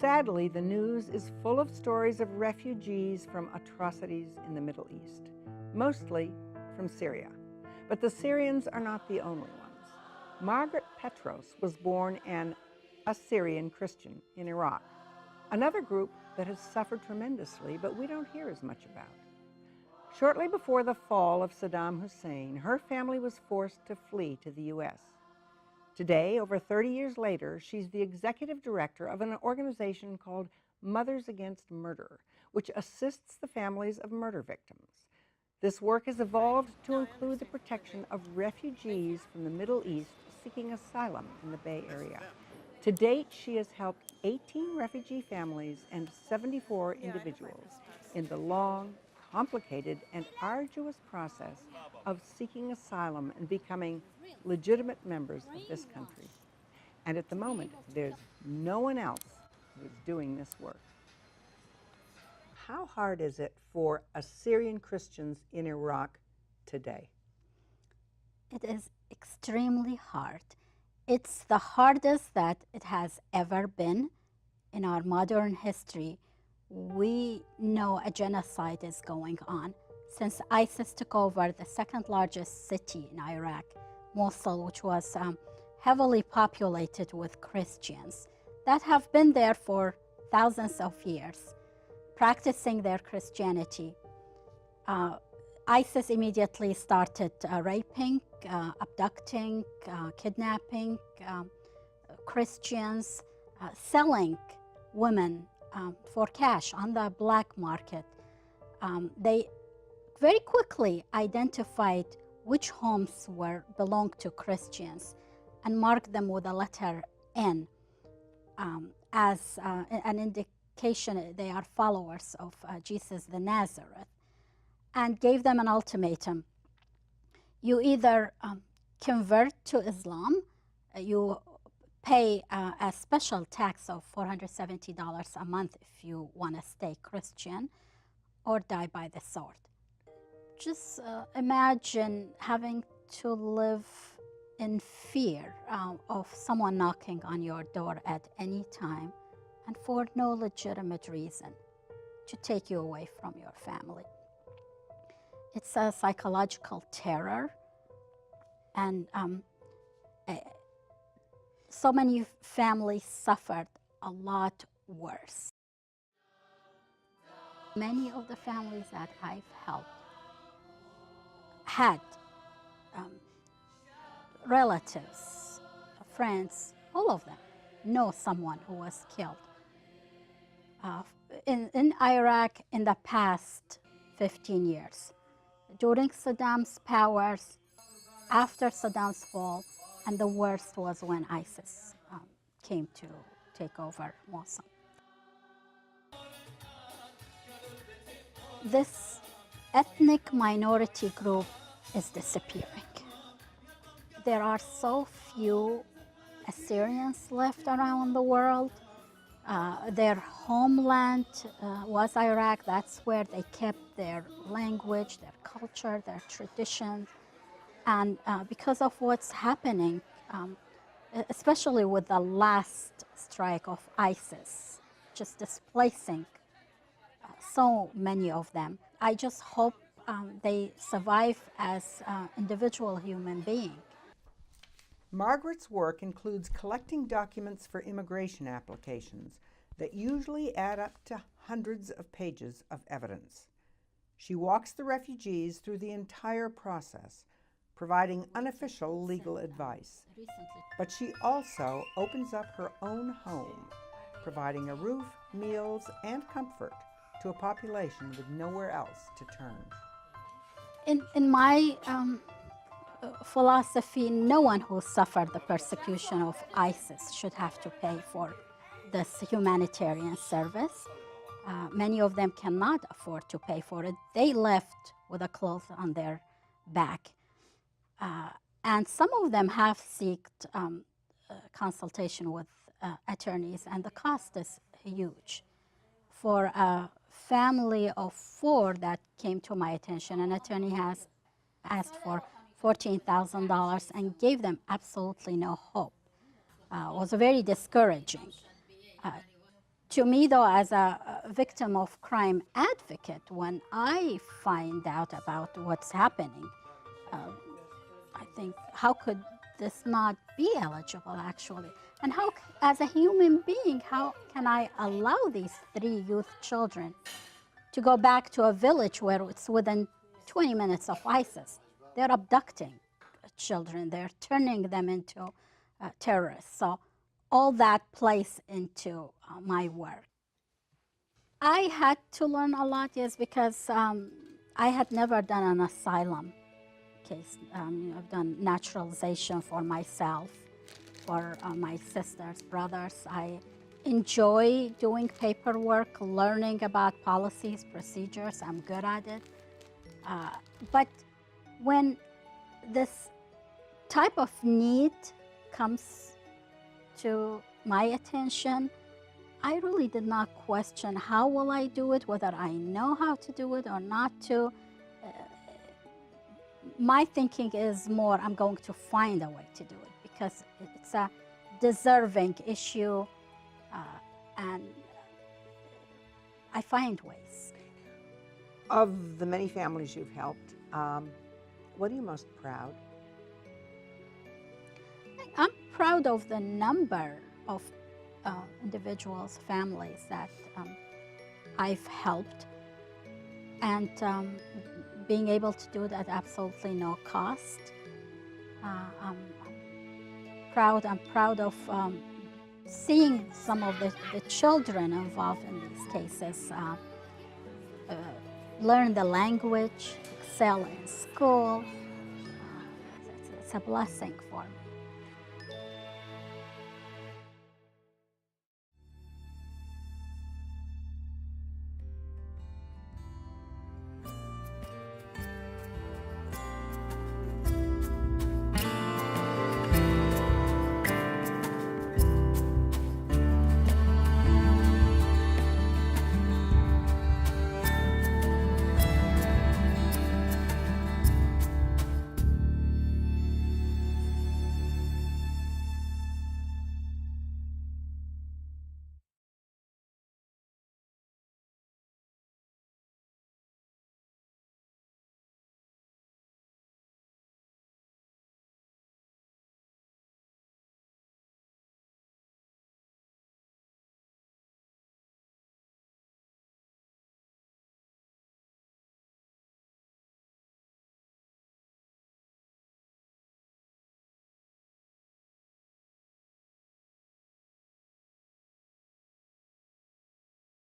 Sadly, the news is full of stories of refugees from atrocities in the Middle East, mostly from Syria. But the Syrians are not the only ones. Margaret Petros was born an Assyrian Christian in Iraq, another group that has suffered tremendously, but we don't hear as much about. Shortly before the fall of Saddam Hussein, her family was forced to flee to the U.S. Today, over 30 years later, she's the executive director of an organization called Mothers Against Murder, which assists the families of murder victims. This work has evolved to include the protection of refugees from the Middle East seeking asylum in the Bay Area. To date, she has helped 18 refugee families and 74 individuals in the long, complicated, and arduous process of seeking asylum and becoming legitimate members of this country. And at the moment, there's no one else who is doing this work. How hard is it for Assyrian Christians in Iraq today? It is extremely hard. It's the hardest that it has ever been in our modern history. We know a genocide is going on. Since ISIS took over the second largest city in Iraq, Mosul, which was heavily populated with Christians that have been there for thousands of years, practicing their Christianity. ISIS immediately started raping, abducting, kidnapping Christians, selling women for cash on the black market. They very quickly identified which homes belonged to Christians and marked them with a letter N as an indication they are followers of Jesus the Nazareth, and gave them an ultimatum. You either convert to Islam, you pay a special tax of $470 a month if you want to stay Christian, or die by the sword. Just imagine having to live in fear of someone knocking on your door at any time and for no legitimate reason to take you away from your family. It's a psychological terror, and so many families suffered a lot worse. Many of the families that I've helped had relatives, friends, all of them know someone who was killed. In Iraq in the past 15 years, during Saddam's powers, after Saddam's fall, and the worst was when ISIS came to take over Mosul. This ethnic minority group is disappearing. There are so few Assyrians left around the world. Their homeland was Iraq. That's where they kept their language, their culture, their traditions. And because of what's happening, especially with the last strike of ISIS, just displacing so many of them, I just hope they survive as individual human beings. Margaret's work includes collecting documents for immigration applications that usually add up to hundreds of pages of evidence. She walks the refugees through the entire process, providing unofficial legal advice. But she also opens up her own home, providing a roof, meals, and comfort to a population with nowhere else to turn. In my philosophy, no one who suffered the persecution of ISIS should have to pay for this humanitarian service. Many of them cannot afford to pay for it. They left with a cloth on their back. And some of them have sought consultation with attorneys, and the cost is huge. For a family of 4 that came to my attention, an attorney has asked for $14,000 and gave them absolutely no hope. It was very discouraging. To me, though, as a victim of crime advocate, when I find out about what's happening, uh, I think, how could this not be eligible, actually? And how, as a human being, how can I allow these 3 youth children to go back to a village where it's within 20 minutes of ISIS? They're abducting children. They're turning them into terrorists. So all that plays into my work. I had to learn a lot, yes, because I had never done an asylum case. I've done naturalization for myself, for my sisters, brothers. I enjoy doing paperwork, learning about policies, procedures. I'm good at it. But when this type of need comes to my attention, I really did not question how will I do it, whether I know how to do it or not to. My thinking is more, I'm going to find a way to do it because it's a deserving issue, and I find ways. Of the many families you've helped, what are you most proud? I'm proud of the number of individuals, families that I've helped, and being able to do it at absolutely no cost. I'm proud of seeing some of the children involved in these cases learn the language, excel in school. It's a blessing for me.